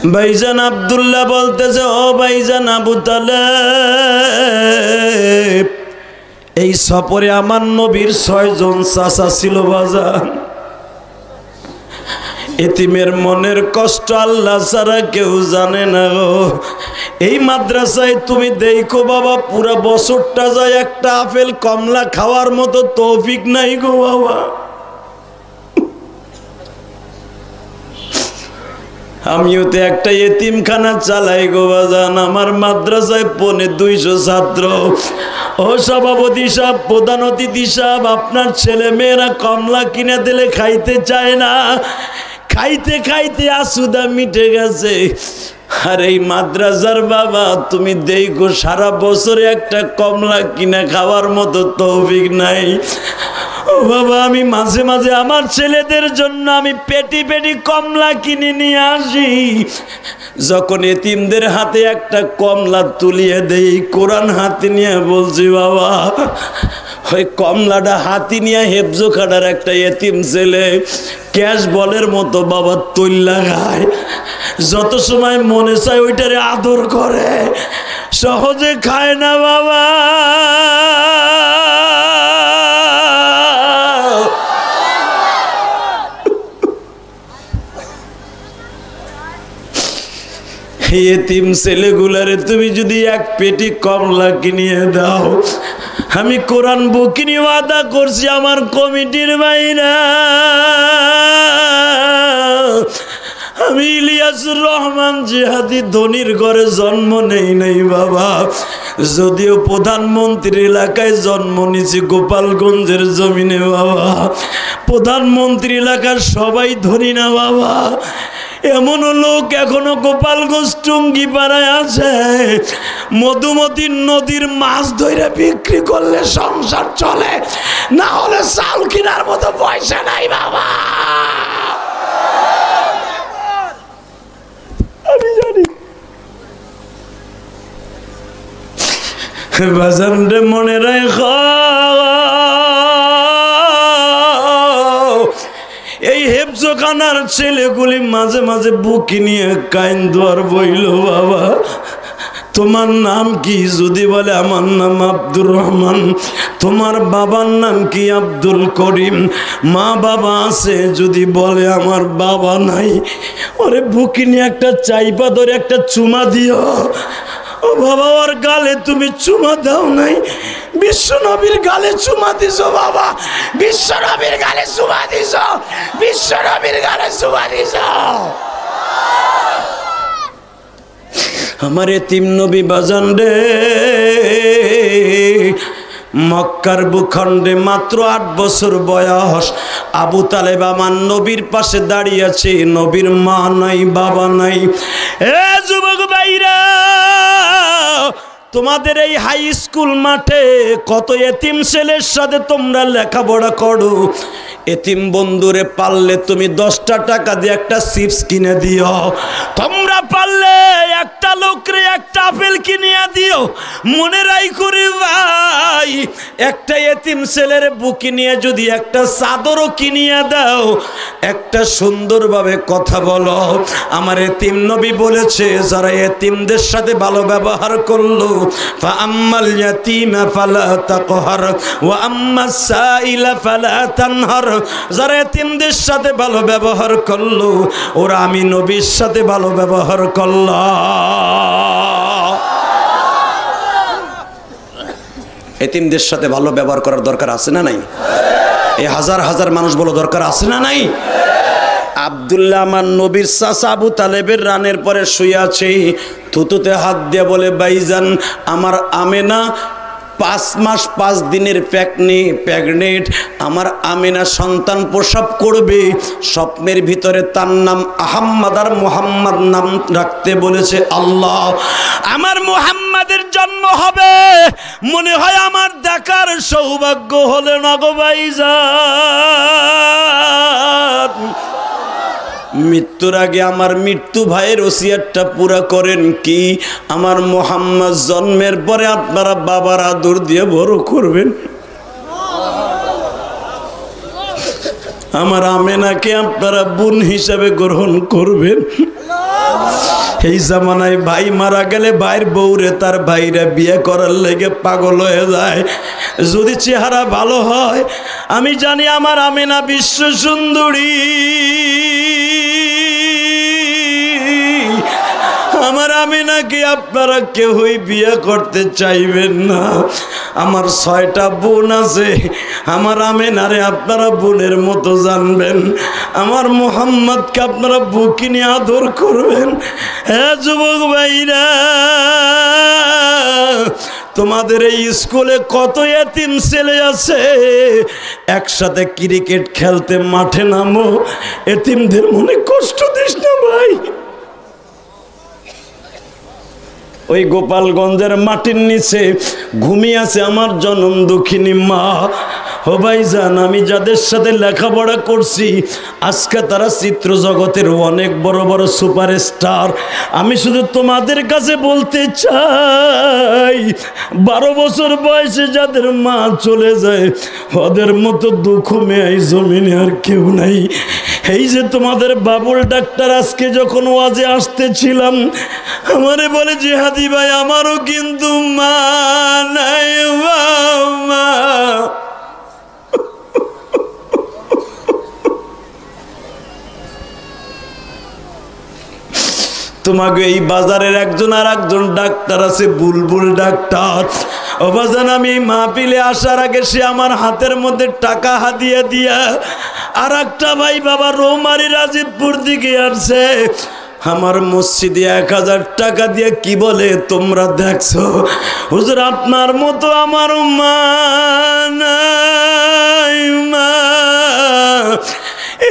ভাইজান আব্দুল্লাহ বলতেছে, ও ভাইজান আবু তালেব, এই সফরে আমার নবীর 6 জন চাচা ছিল বাজান। এতিমের মনের কষ্ট আল্লাহ ছাড়া কেউ জানে না গো। এই মাদ্রাসায় তুমি দেখো বাবা, পুরা বছরটা যায় একটা আপেল কমলা খাওয়ার মতো তৌফিক নাই গো বাবা। আমিও তো একটা এতিমখানা চালাই গো বাজান। আমার মাদ্রাসায় 250 ছাত্র। ও সভাপতি সাহেব, প্রধান অতিথি সাহেব, আপনার ছেলে মেয়েরা কমলা কিনে দিলে খাইতে চায় না, খাইতে খাইতে আসুদা মিটে গেছে। আর এই মাদ্রাসার বাবা তুমি দেখো সারা বছরে একটা কমলা কিনে খাওয়ার মতো তৌফিক নাই। ও বাবা, আমি মাঝে মাঝে আমার ছেলেদের জন্য আমি পেটি পেটি কমলা কিনে নিয়ে আসি। যখন এতিমদের হাতে একটা কমলা তুলিয়ে দেই, কোরআন হাতে নিয়ে বলছি বাবা, ওই কমলাটা হাতি নিয়ে হেফজো খাটার একটা এতিম ছেলে ক্যাশ বলের মতো বাবা তৈল্লা খায়। যত সময় মনে চায় ওইটারে আদর করে, সহজে খায় না বাবা। এতিম ছেলেগুলারে তুমি যদি এক পেটি কমলা কিনিয়ে দাও, আমি কোরআন বুকিনি ওয়াদা করছি আমার কমিটির বাইরা, আমি ইলিয়াসুর রহমান জিহাদি ধনির ঘরে জন্ম নেই নাই বাবা। যদিও প্রধানমন্ত্রীর এলাকায় জন্ম নিয়েছি গোপালগঞ্জের জমিনে বাবা, প্রধানমন্ত্রী এলাকার সবাই ধনী না বাবা। এমনও লোক এখনো গোপালগঞ্জ টুঙ্গি পাড়ায় আছে, মধুমতি নদীর মাছ ধরে বিক্রি করলে সংসার চলে, না হলে চাল কেনার মতো পয়সা নাই বাবা। আমি জানি বাজান রে, মনে রাখ এই হেফজোখানার ছেলেগুলি মাঝে মাঝে বুকি নিয়ে কাইন দোয়ার বইল বাবা, তোমার নাম কি? যদি বলে আমার নাম আব্দুর রহমান। তোমার বাবার নাম কি? আব্দুল করিম। মা বাবা আছে? যদি বলে আমার বাবা নাই, ওরে বুকি নিয়ে একটা চাইপা ধরে একটা চুমা দিও। ও বাবা, ওর গালে তুমি চুমা দাও নাই, বিশ্ব নবীর গালে চুমা দিছ বাবা, বিশ্ব নবীর গালে চুমা দিছ, বিশ্ব নবীর গালে চুমা দিছ। আমার এতিম নবী বাজান রে, মক্কার ভূখণ্ডে মাত্র 8 বছর বয়স। আবু তালেব আমার নবীর পাশে দাঁড়িয়ে আছে, নবীর মা নাই, বাবা নাই। এ যুবক ভাইরা, তোমাদের এই হাই স্কুল মাঠে কত এতিম ছেলের সাথে তোমরা লেখাপড়া করো। এতিম বন্ধুরে পারলে তুমি 10টা টাকা দিয়ে একটা চিপস কিনে দিও, তোমরা পারলে একটা লোকরে একটা আপেল কিনিয়া দিও। মনে রাখো রে ভাই, একটা এতিম ছেলের বুকে নিয়ে যদি একটা চাদরও কিনিয়া দাও, একটা সুন্দরভাবে কথা বলো। আমার এতিম নবী বলেছে, যারা এতিমদের সাথে ভালো ব্যবহার করলো, ফাআম্মাল ইয়াতীমা ফালা তাকহার ওয়া আম্মাস সাইলা ফালা তানহার, যারা এতিমদের সাথে ভালো ব্যবহার করলো, ওরা আমি নবীর সাথে ভালো ব্যবহার করলো। এতিমদের সাথে ভালো ব্যবহার করার দরকার আছে না নাই? এই হাজার হাজার মানুষ বলো দরকার আছে না নাই? আব্দুল্লাহ আমার নবীর চাচা আবু তালেবের রানের পরে শুয়ে আছে, থুতুতে হাত দিয়ে বলে, ভাইজান আমার আমেনা 5 মাস 5 দিনের প্রেগনেন্ট, আমার আমেনা সন্তান প্রসব করবে। স্বপ্নের ভিতরে তার নাম আহম্মদ আর মুহাম্মদ নাম রাখতে বলেছে আল্লাহ। আমার মুহাম্মাদের জন্ম হবে, মনে হয় আমার দেখার সৌভাগ্য হলে না গো ভাইজান। মৃত্যুর আগে আমার মৃত্যু ভাইয়ের ওসিয়তটা পুরা করেন কি? আমার মুহাম্মদ জন্মের পরে আপনারা বাবার আদর দিয়ে বড় করবেন, আমার আমেনাকে আপনারা বোন হিসাবে গ্রহণ করবেন। এই জামানায় ভাই মারা গেলে ভাইয়ের বউরে তার ভাইরা বিয়ে করার লেগে পাগল হয়ে যায়। যদি চেহারা ভালো হয়, আমি জানি আমার আমেনা বিশ্ব সুন্দরী, আমার আমিনাকে আপনারা কেউই বিয়ে করতে চাইবেন না। আমার 6টা বোন আছে, আমার আমিনারে আপনারা বোনের মতো জানবেন, আমার মোহাম্মদকে আপনারা বুকে নিয়ে আদর করবেন। হ্যাঁ যুবক ভাইরা, তোমাদের এই স্কুলে কত এতিম ছেলে আছে, একসাথে ক্রিকেট খেলতে মাঠে নামো, এতিমদের মনে কষ্ট দিস না ভাই। ওই গোপালগঞ্জের মাটির নিচে ঘুমিয়ে আছে আমার জনম দুঃখিনী মা। ও ভাইজান, আমি যাদের সাথে লেখাপড়া করছি আজকে তারা চিত্র জগতের অনেক বড় বড় সুপারস্টার। আমি শুধু তোমাদের কাছে বলতে চাই, 12 বছর বয়সে যাদের মা চলে যায় ওদের মতো দুঃখ মেয়ে জমিনে আর কেউ নাই। এই যে তোমাদের বাবুল ডাক্তার আজকে যখন ওয়াজে আসতেছিলাম আমারে বলে, জিহাদি ভাই আমারও কিন্তু মা নাই মা। তোমাকে এই বাজারের একজন আর একজন ডাক্তার আছে, বুলবুল ডাক্তার। ও বাজান, আমি মাহফিলে আসার আগে সে আমার হাতের মধ্যে টাকা হাদিয়া দিয়া আর একটা ভাই বাবা রৌমারি রাজীবপুর দিকে আসছে, আমার মসজিদে 1000 টাকা দিয়ে কি বলে তোমরা দেখছো হুজুর আপনার মতো আমার মা নাই মা,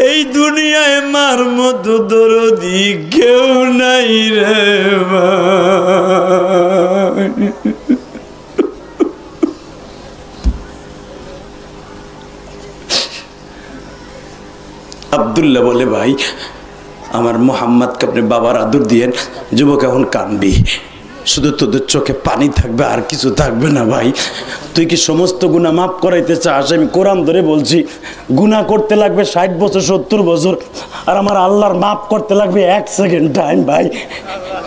এই দুনিয়ায় মার মতো দরদি কেউ নাই রে মা। আব্দুল্লাহ বলে, ভাই আমার মোহাম্মদকে আপনি বাবার আদর দিয়েন। যুবক এখন কানবি, শুধু তোদের চোখে পানি থাকবে আর কিছু থাকবে না। ভাই তুই কি সমস্ত গুনাহ মাফ করাইতে চাস? আমি কোরআন ধরে বলছি, গুনাহ করতে লাগবে 60 বছর 70 বছর, আর আমার আল্লাহর মাফ করতে লাগবে 1 সেকেন্ড টাইম। ভাই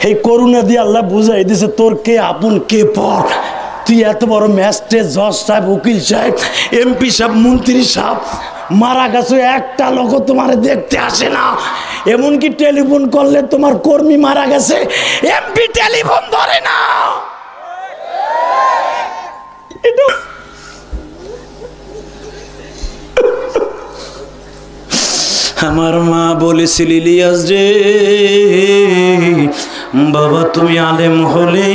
এই করুণা দিয়ে আল্লাহ বুঝাই দিছে তোর কে আপন কে পর। তুই এত বড় ম্যাজিস্ট্রেট, জজ সাহেব, উকিল সাহেব, এমপি সাহেব, মন্ত্রী সাহেব, মারা গেছে একটা লোক তোমার দেখতে আসে না। এমনকি টেলিফোন করলে তোমার কর্মী মারা গেছে, এমপি টেলিফোন ধরে না। আমার মা বলেছিল, ইলিয়াস রে বাবা তুমি আলেম হলে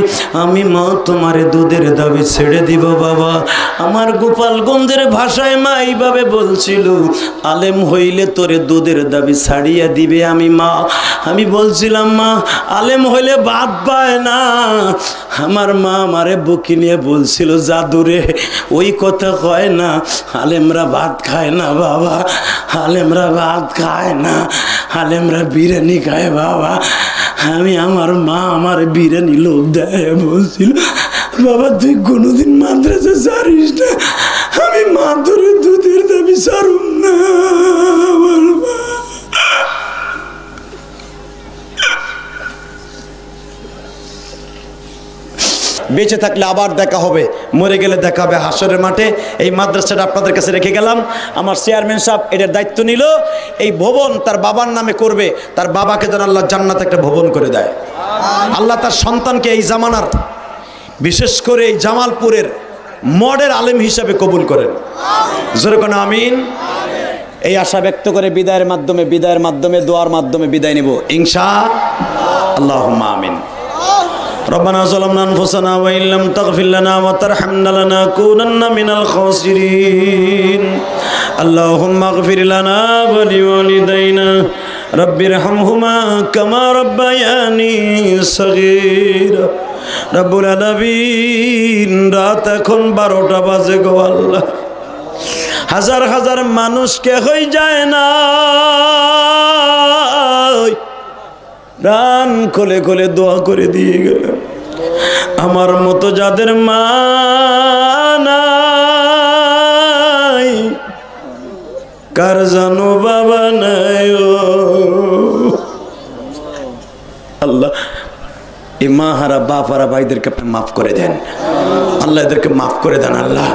আমি মা তোমারে দুধের দাবি ছেড়ে দিব বাবা। আমার গোপালগঞ্জের ভাষায় মা এইভাবে বলছিল, আলেম হইলে তোরে দুধের দাবি ছাড়িয়া দিবে আমি মা। আমি বলছিলাম মা আলেম হইলে ভাত পায় না। আমার মা আমারে বুকে নিয়ে বলছিল, জাদুরে ওই কথা কয় না, আলেমরা ভাত খায় না বাবা, আলেমরা ভাত খায় না, আলেমরা বিরিয়ানি খায় বাবা। আমি আমার মা আমার বিরিয়ানি লোভ দেয় বলছিল। বাবা তুই কোনোদিন মাদ্রাসা ছাড়িস না, আমি মা ধরে দুধের দাবি ছাড়ুম না। আমার মা বেঁচে থাকলে আবার দেখা হবে, মরে গেলে দেখা হবে হাসরের মাঠে। এই মাদ্রাসাটা আপনাদের কাছে রেখে গেলাম। আমার চেয়ারম্যান সাহেব এটার দায়িত্ব নিল, এই ভবন তার বাবার নামে করবে। তার বাবাকে যেন আল্লাহ জান্নাতে একটা ভবন করে দেয়। আল্লাহ তার সন্তানকে এই জামানার, বিশেষ করে এই জামালপুরের মডেল আলেম হিসাবে কবুল করেন। যেরকম আমিন। এই আশা ব্যক্ত করে বিদায়ের মাধ্যমে দোয়ার মাধ্যমে বিদায় নিব ইনশাআল্লাহ। আল্লাহুম্মা আমিন। ربنا ظلمنا أنفسنا وإن لم تغفر لنا وترحمنا لنكونن من الخاسرين اللهم اغفر لنا ولوالدينا رب ارحمهما كما ربياني صغيرا রব্বুল আলামিন। রাত এখন 12টা বাজে গো আল্লাহ, হাজার হাজার মানুষকে হয়ে যায় না, প্রাণ খুলে খুলে দোয়া করে দিয়ে গেল। আমার মতো যাদের মা নাই, কার জানো বাবা নাই, ও আল্লাহ এই মা হারা বাপ হারা ভাইদেরকে আপনি মাফ করে দেন আল্লাহ, এদেরকে মাফ করে দেন আল্লাহ।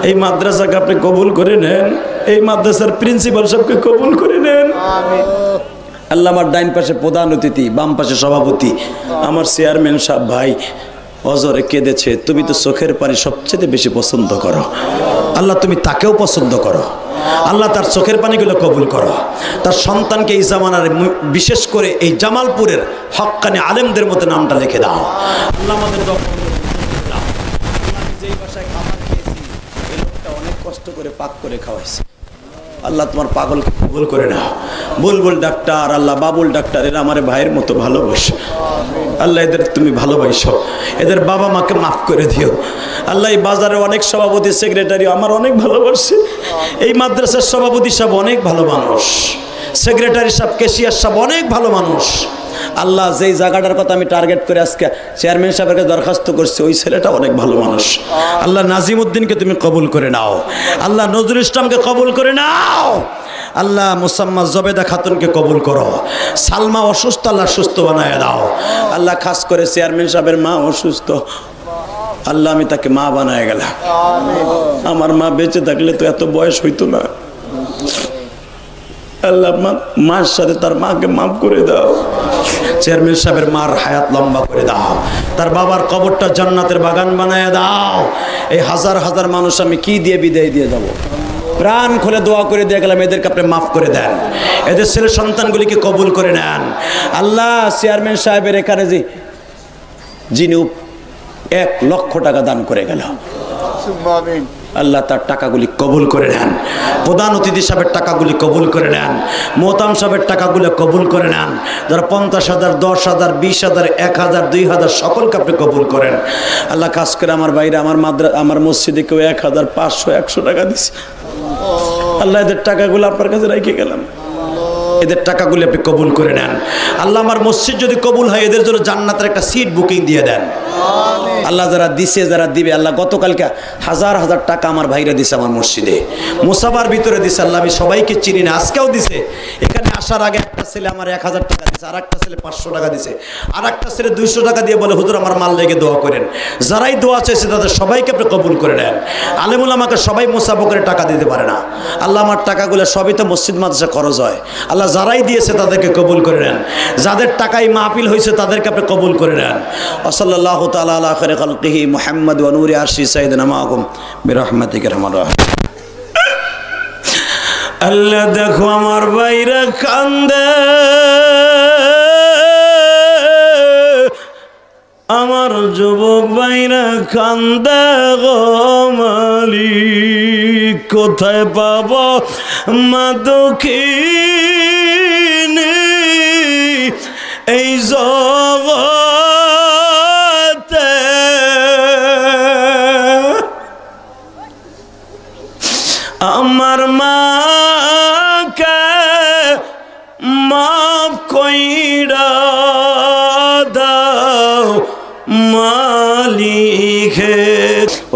এই মাদ্রাসাকে আপনি কবুল করে নেন, এই মাদ্রাসার প্রিন্সিপাল সাহেবকে কবুল করে নেন আল্লাহ। আমার ডাইন পাশে প্রধান অতিথি, বাম পাশে সভাপতি, আমার চেয়ারম্যান সাহেব ভাই অজরে কেঁদেছে। তুমি তো চোখের পানি সবচেয়ে বেশি পছন্দ করো আল্লাহ, তুমি তাকেও পছন্দ করো আল্লাহ, তার চোখের পানিগুলো কবুল করো। তার সন্তানকে এই জামানার বিশেষ করে এই জামালপুরের হক্কানি আলেমদের মধ্যে নামটা লিখে দাও আল্লাহ। আমাদের যেই বাসায় খাবার খেয়েছি এই লোকটা অনেক কষ্ট করে পাক করে খাওয়াইছে আল্লাহ, তোমার পাগলকে কবুল করে নাও। বুলবুল ডাক্তার আল্লাহ, বাবুল ডাক্তার এরা আমার ভাইয়ের মতো ভালোবাসে আল্লাহ, এদের তুমি ভালোবাসো, এদের বাবা মাকে মাফ করে দিও আল্লাহ। এই বাজারে অনেক সভাপতি সেক্রেটারি আমার অনেক ভালোবাসে, এই মাদ্রাসার সভাপতি সাহেব অনেক ভালো মানুষ, সেক্রেটারি সাহেব ক্যাশিয়ার সাহেব অনেক ভালো মানুষ আল্লাহ। যেই জায়গাটার কথা আমি টার্গেট করে আজকে চেয়ারম্যান সাহেবের দরখাস্ত করছি, ওই ছেলেটা অনেক ভালো মানুষ আল্লাহ। নাজিমউদ্দিনকে তুমি কবুল করে নাও আল্লাহ, নজরুল ইসলামকে কবুল করে নাও আল্লাহ। মুসাম্মা জবেদা খাতুনকে কবুল করো। সালমা অসুস্থ আল্লাহ, সুস্থ বানায় দাও আল্লাহ। খাস করে চেয়ারম্যান সাহেবের মা অসুস্থ আল্লাহ, আমি তাকে মা বানায় গেলাম। আমার মা বেঁচে থাকলে তো এত বয়স হইতো না আল্লাহ। মার সাথে তার মাকে মাফ করে দাও। চেয়ারম্যান সাহেবের মার হায়াত লম্বা করে দাও, তার বাবার কবরটা জান্নাতের বাগান বানায় দাও। এই হাজার হাজার মানুষ আমি কি দিয়ে বিদায় দিয়ে যাব? প্রাণ খুলে দোয়া করে দিয়ে গেলাম, এদেরকে আপনি মাফ করে দেন, এদের ছেলে সন্তানগুলিকে কবুল করে নেন আল্লাহ। চেয়ারম্যান সাহেবের এখানে যিনি 1 লক্ষ টাকা দান করে গেল আল্লাহ, তার টাকাগুলি কবুল করে নেন। প্রধান অতিথি সাহেবের টাকাগুলি কবুল করে নেন, মোহতাম সাহেবের টাকাগুলো কবুল করে নেন। যারা 50,000, 10,000, 20,000, 1,000, 2,000 সকলকে আপনি কবুল করেন আল্লাহ। কাজ করে আমার বাইরে আমার মসজিদে কেউ 1,000, 500, 100 টাকা দিচ্ছে আল্লাহ। এদের টাকাগুলো আপনার কাছে রেখে গেলাম, এদের টাকাগুলি আপনি কবুল করে নেন আল্লাহ। আমার মসজিদ যদি কবুল হয়, এদের জন্য জান্নাতের একটা সিট বুকিং দিয়ে দেন আল্লাহ। যারা দিছে যারা দিবে আল্লাহ, গতকালকে হাজার হাজার টাকা আমার ভাইরা দিছে আমার মসজিদে, মুসাবার ভিতরে দিছে আল্লাহ। আমি সবাইকে চিনি না, আজকেও দিছে। এখানে আসার আগে একটা ছেলে আমার 1,000 টাকা দিছে, আর একটা ছেলে 500 টাকা দিছে, আর একটা ছেলে 200 টাকা দিয়ে বলে হুজুর আমার মাল লেগে দোয়া করেন। যারাই দোয়া চাইছে তাদের সবাইকে আপনি কবুল করে নেন। আলেমুল আমাকে সবাই মুসাফা করে টাকা দিতে পারে না আল্লাহ। আমার টাকাগুলো সবই তো মসজিদ মাদ্রাসা খরচ হয় আল্লাহ। যারাই দিয়েছে তাদেরকে কবুল করে নেন, যাদের টাকায় মাহফিল হয়েছে তাদেরকে আপনি কবুল করে নেন। সাল্লাল্লাহু তাআলা আলা খায়রি খালকিহি মুহাম্মদ ওয়া নূরি আরশি সাইয়্যিদিনা মাআকুম বিরহমাতিকা রহমান রাহিম। আল্লাহ দেখো আমার ভাইরা কান্দে, আমার যুবক ভাইরা কান্দে গো মালিক, কোথায় পাব মা দক্ষিণী এই জগতে? আমার মাকে মাফ কইরা দাও মালিকে।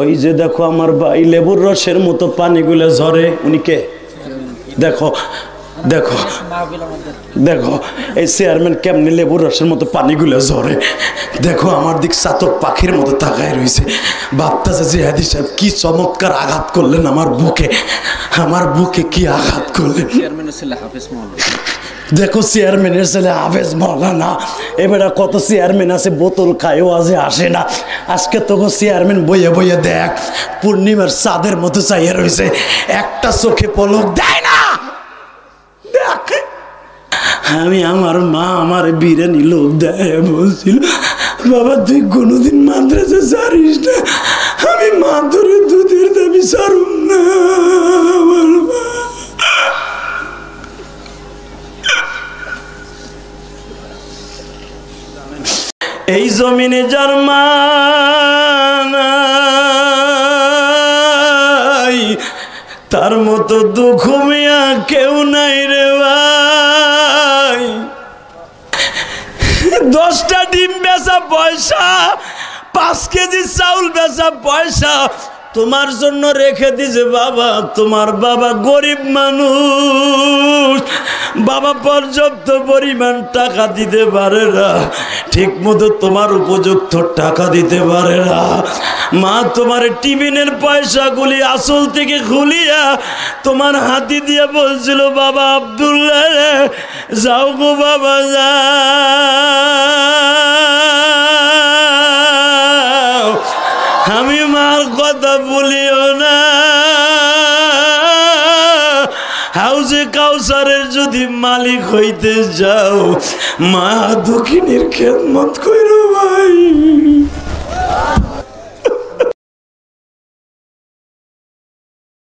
ওই যে দেখো আমার ভাই লেবুর রসের মতো পানিগুলো ঝরে, উনি কে? দেখো দেখো দেখো এই চেয়ারম্যান কেমনি লেবুর রসের মতো পানিগুলো ঝরে। দেখো আমার দিক চাতক পাখির মতো তাকায় রয়েছে, ভাবতেছে যে হাদি সাহেব কি চমৎকার আঘাত করলেন আমার বুকে কি আঘাত করলেন। দেখো চেয়ারম্যানের ছেলে হাফেজ মৌলানা, এবারে কত চেয়ারম্যান আছে বোতল খায়ও আজে আসে না। আজকে তোকে চেয়ারম্যান বইয়ে বইয়ে দেখ, পূর্ণিমার চাঁদের মতো চাইয়ে রয়েছে, একটা চোখে পলক দেয় না। দেখ আমি আমার মা আমার বিরিয়ানি লোভ দেয় বলছিল, বাবা তুই কোনোদিন মাদ্রাসা ছাড়িস না, আমি মা ধরে দুধের দাবি ছাড়ুম না। আমার মা এই জমিনে যার মা নাই, তার মতো দুঃখ মিয়া কেউ নাই রে ভাই। 10টা ডিম বেচা পয়সা, 5 কেজি চাউল বেচা পয়সা, তোমার জন্য রেখে দিছে বাবা। তোমার বাবা গরিব মানুষ, বাবা পর্যাপ্ত পরিমাণ টাকা দিতে পারে না, ঠিক মতো তোমার উপযুক্ত টাকা দিতে পারে না। মা তোমার টিফিনের পয়সাগুলি আসল থেকে খুলিয়া তোমার হাতি দিয়ে বলছিল, বাবা আব্দুল্লাহ রে, যাও গো বাবা যাও, আমি মার কথা বলিও না। হাউজে কাউসারের যদি মালিক হইতে যাও, মা দক্ষিণের খেদমত কইরো ভাই।